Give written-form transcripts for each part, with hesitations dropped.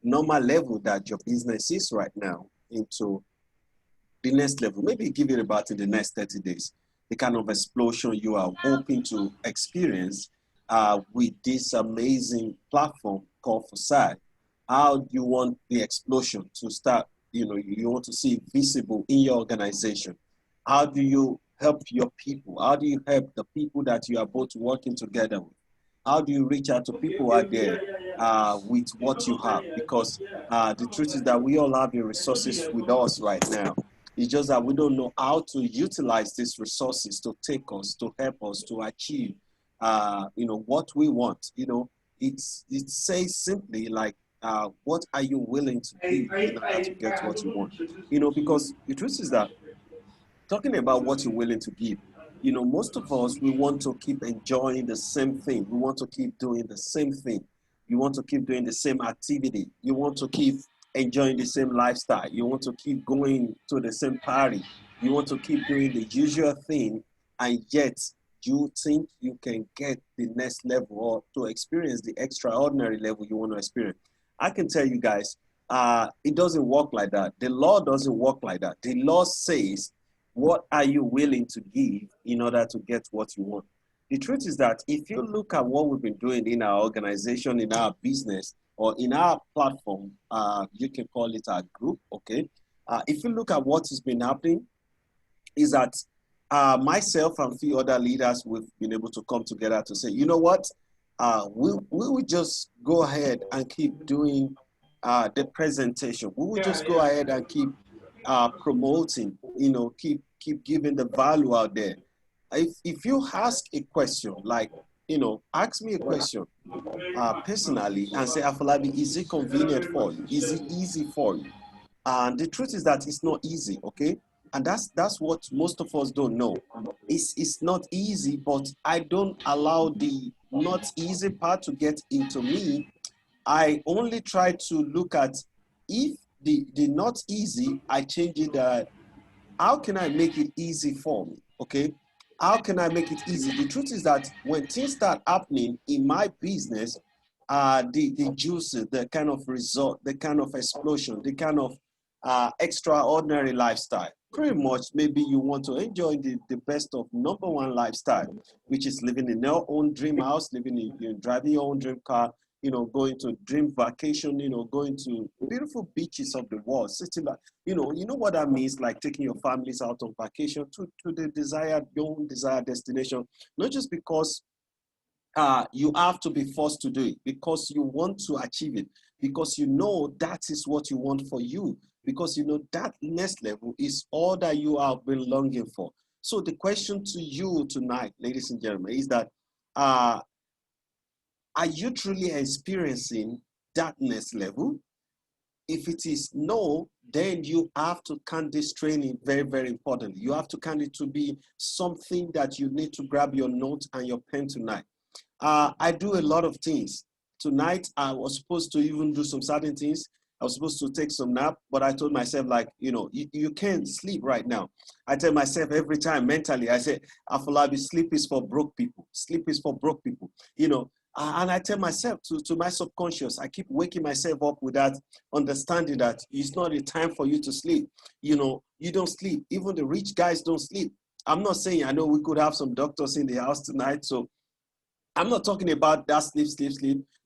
normal level that your business is right now into the next level. Maybe give it about in the next 30 days, the kind of explosion you are hoping to experience with this amazing platform called Forsage. How do you want the explosion to start? You know, you want to see it visible in your organization. How do you help your people? How do you help the people that you are both working together with? How do you reach out to people out there with what you have? Because the truth is that we all have the resources with us right now. It's just that we don't know how to utilize these resources to take us, to help us to achieve, what we want. It says simply like, what are you willing to give in order to get what you want? Because the truth is that talking about what you're willing to give, most of us, we want to keep enjoying the same thing. We want to keep doing the same thing. You want to keep doing the same activity. You want to keep enjoying the same lifestyle. You want to keep going to the same party. You want to keep doing the usual thing, and yet you think you can get the next level or to experience the extraordinary level you want to experience. I can tell you guys, it doesn't work like that. The law doesn't work like that. The law says, what are you willing to give in order to get what you want? The truth is that if you look at what we've been doing in our organization, in our business, or in our platform, you can call it our group, okay? If you look at what has been happening, is that myself and a few other leaders, we've been able to come together to say, you know what, we will just go ahead and keep doing the presentation. We will just go ahead and keep promoting, keep giving the value out there. If you ask a question, like, ask me a question personally and say, Afolabi, is it convenient for you? Is it easy for you? And the truth is that it's not easy, okay? And that's what most of us don't know. It's not easy, but I don't allow the not easy part to get into me. I only try to look at, if the not easy, I change it. How can I make it easy for me? Okay. How can I make it easy? The truth is that when things start happening in my business, the juices, the kind of result, the kind of explosion, the kind of extraordinary lifestyle. Pretty much, maybe you want to enjoy the best of number one lifestyle, which is living in your own dream house, living in driving your own dream car, going to dream vacation, going to beautiful beaches of the world, sitting like, you know what that means, like taking your families out on vacation to your own desired destination, not just because you have to be forced to do it, because you want to achieve it, because that is what you want for you, because that next level is all that you have been longing for. So the question to you tonight, ladies and gentlemen, is that are you truly experiencing that next level? If it is no, then you have to count this training very, very importantly. You have to count it to be something that you need to grab your note and your pen tonight. I do a lot of things. Tonight, I was supposed to even do some certain things. I was supposed to take some nap, but I told myself, like, you can't sleep right now. I tell myself every time mentally, I say, Afolabi, sleep is for broke people. Sleep is for broke people. And I tell myself to my subconscious, I keep waking myself up with that understanding that it's not a time for you to sleep. You don't sleep. Even the rich guys don't sleep. I'm not saying, I know we could have some doctors in the house tonight, so I'm not talking about that sleep.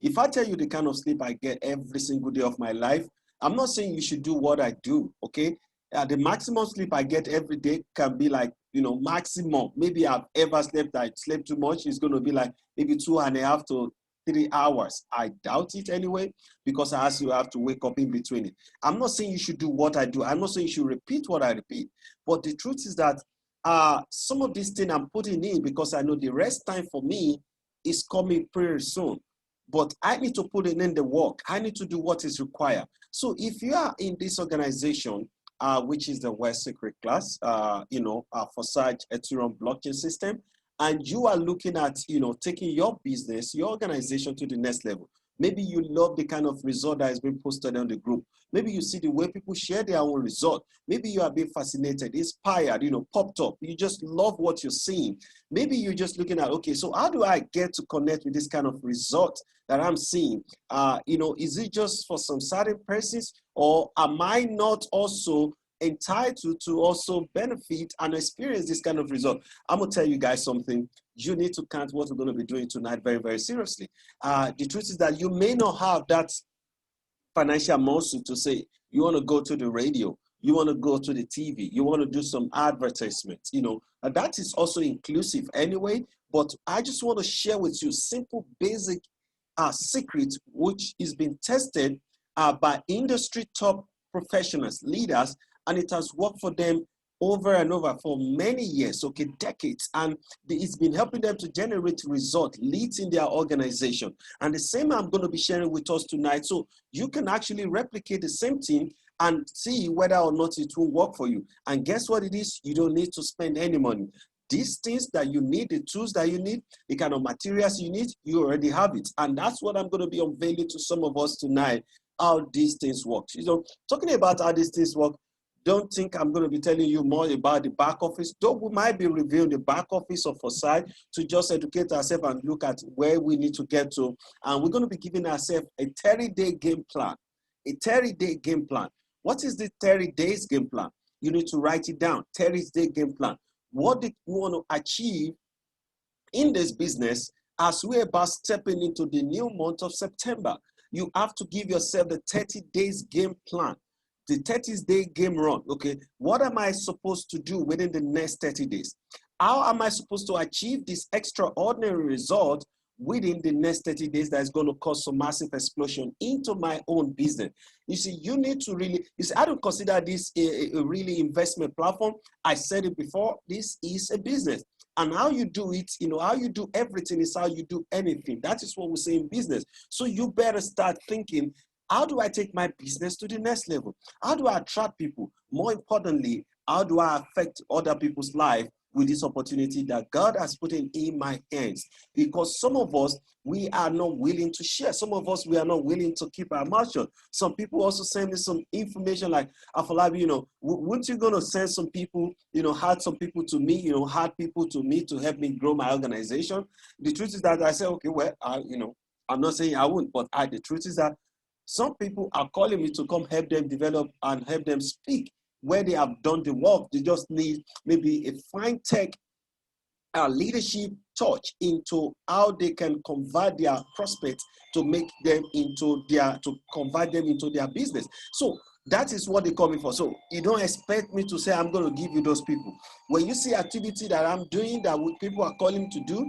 If I tell you the kind of sleep I get every single day of my life, I'm not saying you should do what I do, okay? The maximum sleep I get every day can be like, maximum. Maybe I've ever slept, I slept too much. It's going to be like maybe 2.5 to 3 hours. I doubt it anyway, because I ask you have to wake up in between it. I'm not saying you should do what I do. I'm not saying you should repeat what I repeat. But the truth is that some of these things I'm putting in because I know the rest time for me is coming pretty soon. But I need to put in the work. I need to do what is required. So if you are in this organization, which is the West Secret Class, Forsage Ethereum blockchain system, and you are looking at, taking your business, your organization to the next level, Maybe you love the kind of result that has been posted on the group. Maybe you see the way people share their own result. Maybe you are being fascinated, inspired, popped up. You just love what you're seeing. Maybe you're just looking at, okay, so how do I get to connect with this kind of result that I'm seeing? Is it just for some certain persons, or am I not also entitled to also benefit and experience this kind of result? I'm gonna tell you guys something. You need to count what we're going to be doing tonight very, very seriously. The truth is that you may not have that financial muscle to say you want to go to the radio, you want to go to the TV, you want to do some advertisements, that is also inclusive anyway. But I just want to share with you simple, basic secret, which is being tested by industry top professionals, leaders, and it has worked for them over and over for many years, okay, decades, and it's been helping them to generate results, leads in their organization. And the same I'm going to be sharing with us tonight, so you can actually replicate the same thing and see whether or not it will work for you. And guess what it is? You don't need to spend any money. These things that you need, the tools that you need, the kind of materials you need, you already have it. And that's what I'm going to be unveiling to some of us tonight, how these things work. Talking about how these things work, don't think I'm going to be telling you more about the back office. Though we might be reviewing the back office of Forsage to just educate ourselves and look at where we need to get to. And we're going to be giving ourselves a 30-day game plan. A 30-day game plan. What is the 30 days game plan? You need to write it down. 30-day game plan. What do you want to achieve in this business as we're about stepping into the new month of September? You have to give yourself the 30 days game plan. The 30-day game run, okay? What am I supposed to do within the next 30 days? How am I supposed to achieve this extraordinary result within the next 30 days that is going to cause some massive explosion into my own business? You see, you need to really, I don't consider this a really investment platform. I said it before, this is a business. And how you do it, how you do everything is how you do anything. That is what we say in business. So you better start thinking, how do I take my business to the next level? How do I attract people? More importantly, how do I affect other people's life with this opportunity that God has put in my hands? Because some of us, we are not willing to share. Some of us, we are not willing to keep our mouth shut. Some people also send me some information like, Afolabi, weren't you going to send some people, had some people to me, had people to me to help me grow my organization? The truth is that I said, okay, well, I'm not saying I wouldn't, but the truth is that some people are calling me to come help them develop and help them speak where they have done the work. They just need maybe a fine tech leadership touch into how they can convert their prospects to convert them into their business. So that is what they're coming for. So you don't expect me to say I'm going to give you those people. When you see activity that I'm doing that people are calling to do,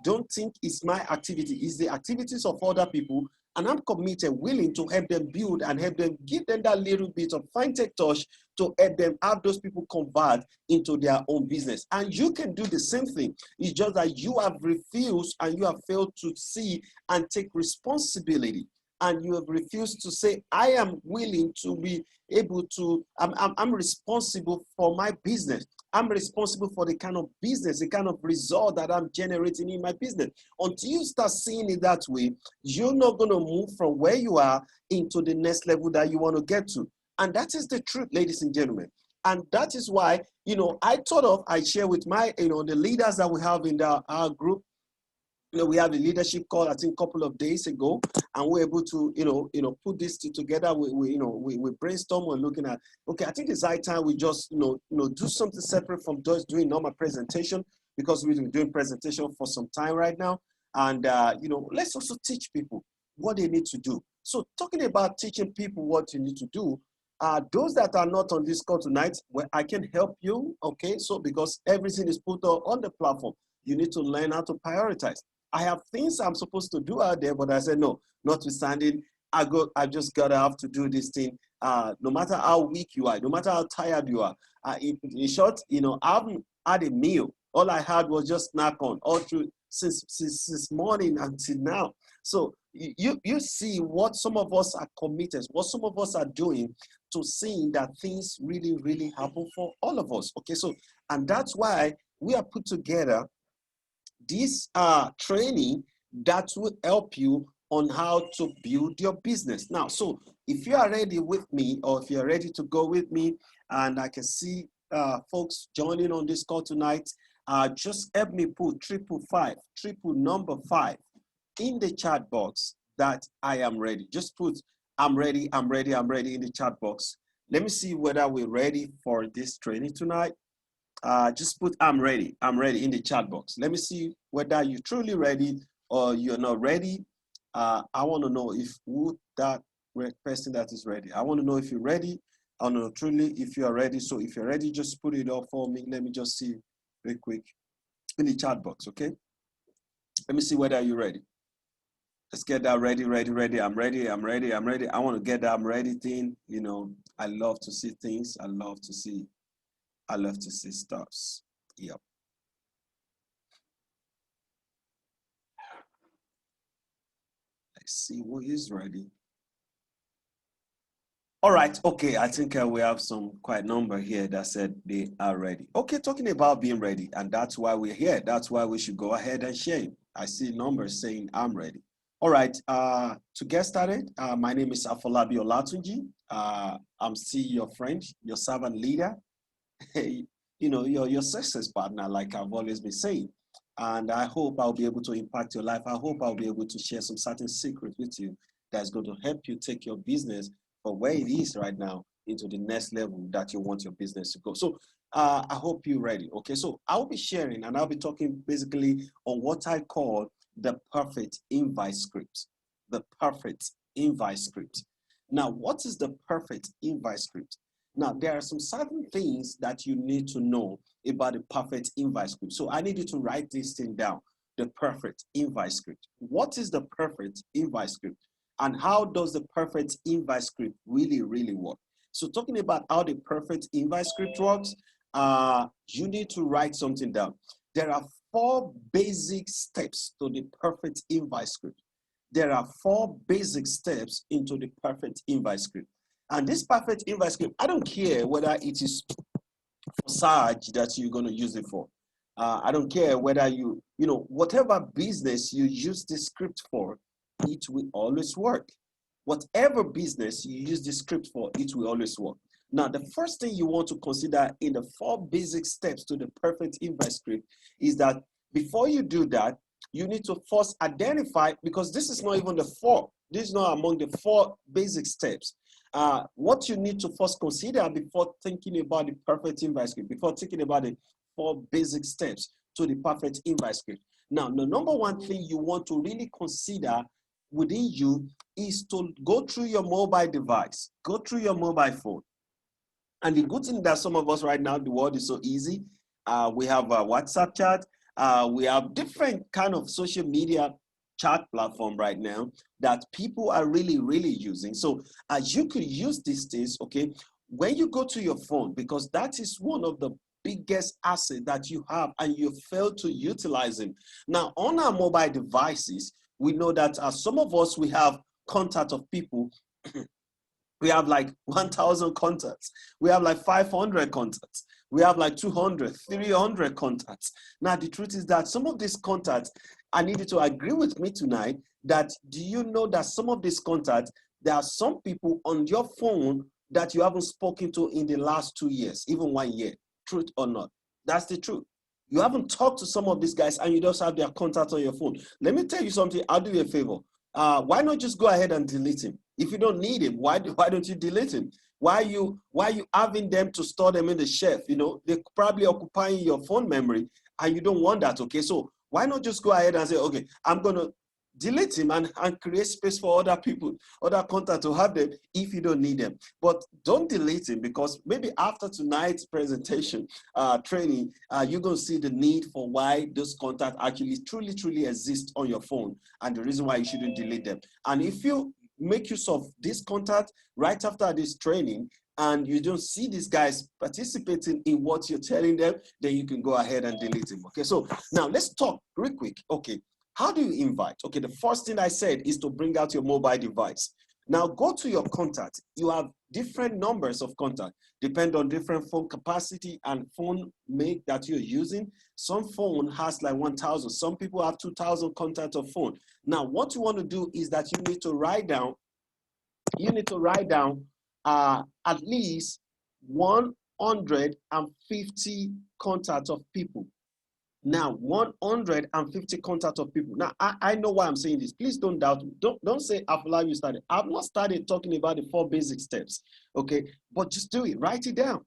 don't think it's my activity. It's the activities of other people. And I'm committed, willing to help them build and help them, give them that little bit of fine tech touch to help them have those people convert into their own business. And you can do the same thing. It's just that you have refused and you have failed to see and take responsibility. And you have refused to say, I am willing to be able to, I'm responsible for my business. I'm responsible for the kind of business, the kind of result that I'm generating in my business. Until you start seeing it that way, you're not going to move from where you are into the next level that you want to get to. And that is the truth, ladies and gentlemen. And that is why, I share with my, the leaders that we have in our group. We have a leadership call, I think, a couple of days ago, and we're able to, put this together. We brainstorm. We're looking at, okay, I think it's high time we just, do something separate from just doing normal presentation, because we've been doing presentation for some time right now. And, let's also teach people what they need to do. So talking about teaching people what you need to do, those that are not on this call tonight, well, I can help you, okay? So because everything is put on the platform, you need to learn how to prioritize. I have things I'm supposed to do out there, but I said, no, notwithstanding, I just gotta have to do this thing. No matter how weak you are, no matter how tired you are. In short, I haven't had a meal. All I had was just snack on all through since morning until now. So you see what some of us are committed, what some of us are doing to seeing that things really, really happen for all of us. Okay, so, and that's why we are put together this training that will help you on how to build your business. Now, so if you are ready with me, or if you're ready to go with me, and I can see folks joining on this call tonight, just help me put triple number five in the chat box that I am ready. Just put I'm ready in the chat box. Let me see whether we're ready for this training tonight. Just put I'm ready in the chat box. Let me see whether you're truly ready or you're not ready. I want to know if who that person that is ready. I want to know if you're ready. I want to know truly if you are ready. So if you're ready, just put it up for me. Let me just see real quick in the chat box, okay? Let me see whether you're ready. Let's get that ready. I'm ready. I want to get that I'm ready thing. You know, I love to see things. I love to see stuffs. Yep. Let's see who is ready. All right, okay, I think we have some quite number here that said they are ready. Okay, talking about being ready, and that's why we're here. That's why we should go ahead and share. I see numbers saying I'm ready. All right, to get started, my name is Afolabi Olatunji. I'm still your friend, your servant leader, you know, your success partner, like I've always been saying. And I hope I'll be able to impact your life. I hope I'll be able to share some certain secret with you that's going to help you take your business from where it is right now into the next level that you want your business to go. So I hope you're ready. Okay, so I'll be sharing and I'll be talking basically on what I call the perfect invite script. The perfect invite script. Now, what is the perfect invite script? Now, there are some certain things that you need to know about the perfect invite script. So I need you to write this thing down, the perfect invite script. What is the perfect invite script? And how does the perfect invite script really work? So talking about how the perfect invite script works, you need to write something down. There are 4 basic steps to the perfect invite script. There are 4 basic steps into the perfect invite script. And this perfect invite script, I don't care whether it is Forsage that you're going to use it for. I don't care whether you know, whatever business you use this script for, it will always work. Whatever business you use this script for, it will always work. Now, the first thing you want to consider in the 4 basic steps to the perfect invite script is that before you do that, you need to first identify, because this is not even the 4. This is not among the 4 basic steps. What you need to first consider before thinking about the perfect invite script, before thinking about the 4 basic steps to the perfect invite script. Now, the number one thing you want to really consider within you is to go through your mobile device, go through your mobile phone. And the good thing that some of us right now, the world is so easy. We have a WhatsApp chat. We have different kind of social media chat platform right now that people are really using. So you could use these things, okay, when you go to your phone, because that is one of the biggest asset that you have and you fail to utilize them. Now, on our mobile devices, we know that some of us, we have contact of people. We have like 1,000 contacts. We have like 500 contacts. We have like 200, 300 contacts. Now, the truth is that some of these contacts, I need you to agree with me tonight that do you know that some of these contacts, there are some people on your phone that you haven't spoken to in the last 2 years, even 1 year, truth or not. That's the truth. You haven't talked to some of these guys and you just have their contact on your phone. Let me tell you something, I'll do you a favor. Why not just go ahead and delete him? If you don't need him, why don't you delete him? Why you having them to store them in the shelf? You know, they're probably occupying your phone memory and you don't want that, okay? So why not just go ahead and say, okay, I'm going to delete him and create space for other people, other contact to have them if you don't need them. But don't delete him, because maybe after tonight's presentation, training, you're going to see the need for why those contacts actually truly exist on your phone and the reason why you shouldn't delete them. And if you make use of this contact right after this training and you don't see these guys participating in what you're telling them, then you can go ahead and delete them. Okay, so now let's talk real quick. Okay, how do you invite? Okay, the first thing I said is to bring out your mobile device. Now go to your contact. You have different numbers of contact, depend on different phone capacity and phone make that you're using. Some phone has like 1,000. Some people have 2,000 contacts of phone. Now, what you want to do is that you need to write down. You need to write down at least 150 contacts of people. Now, 150 contacts of people. Now, I know why I'm saying this. Please don't doubt me. Don't say, Afolabi, you started. I've not started talking about the 4 basic steps, okay? But just do it. Write it down.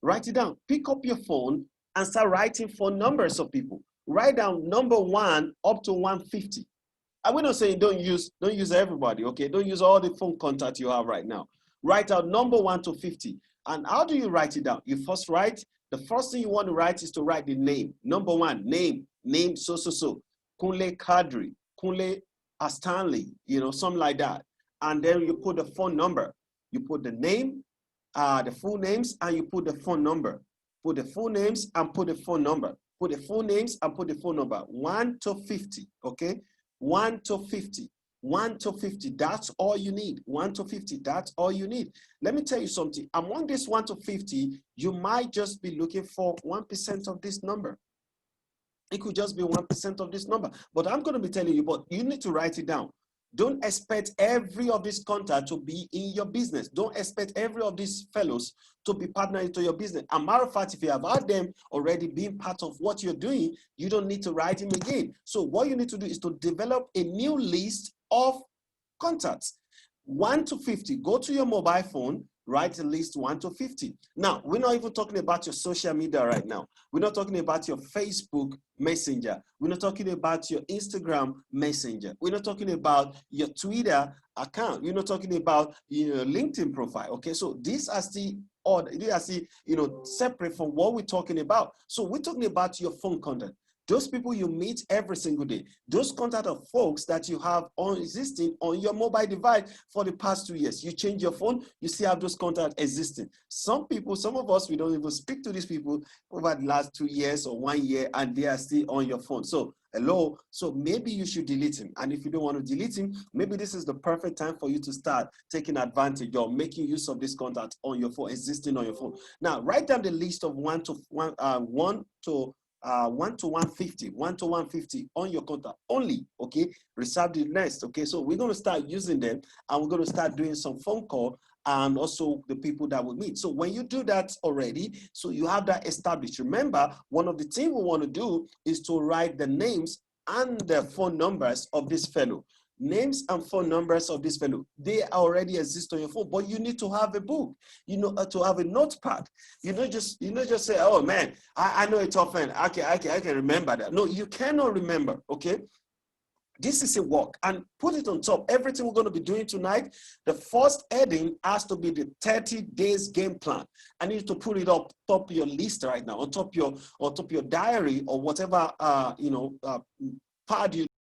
Write it down. Pick up your phone and start writing phone numbers of people. Write down number 1 up to 150. And we're not saying don't use everybody, okay? Don't use all the phone contacts you have right now. Write out number 1 to 50. And how do you write it down? You first write. The first thing you want to write is to write the name. Number 1, name so. Kunle Kadri, Kunle Stanley, something like that. And then you put the phone number. You put the name, the full names, and you put the phone number. Put the full names and put the phone number. Put the full names and put the phone number. 1 to 50, okay? 1 to 50. 1 to 50, that's all you need. 1 to 50, that's all you need. Let me tell you something. Among this 1 to 50, you might just be looking for 1% of this number. It could just be 1% of this number. But I'm going to be telling you, but you need to write it down. Don't expect every of this contact to be in your business. Don't expect every of these fellows to be partnering to your business. As a matter of fact, if you have had them already being part of what you're doing, you don't need to write them again. So what you need to do is to develop a new list of contacts. 1 to 50, go to your mobile phone, write a list 1 to 50. Now, we're not even talking about your social media right now. We're not talking about your Facebook Messenger. We're not talking about your Instagram Messenger. We're not talking about your Twitter account. We're not talking about your LinkedIn profile. Okay, so these are still separate from what we're talking about. So we're talking about your phone contact. Those people you meet every single day, those contact of folks that you have existing on your mobile device for the past 2 years. You change your phone, you still have those contacts existing. Some people, some of us, we don't even speak to these people over the last 2 years or 1 year, and they are still on your phone. So, hello, so maybe you should delete him. And if you don't want to delete him, maybe this is the perfect time for you to start taking advantage or making use of this contact on your phone, existing on your phone. Now, write down the list of 1 to 150 on your contact only, okay? Reserve the next, okay? So we're going to start using them, and we're going to start doing some phone call and also the people that we meet. So when you do that already, so you have that established. Remember, one of the things we want to do is to write the names and the phone numbers of this fellow. Names and phone numbers of this fellow, they already exist on your phone, but you need to have a book, to have a notepad. Just say, oh man, I know it's often, I can remember that. No, you cannot remember, okay? This is a work, and put it on top. Everything we're going to be doing tonight, the first heading has to be the 30 days game plan. I need to put it up top of your list right now, on top of your diary or whatever pad you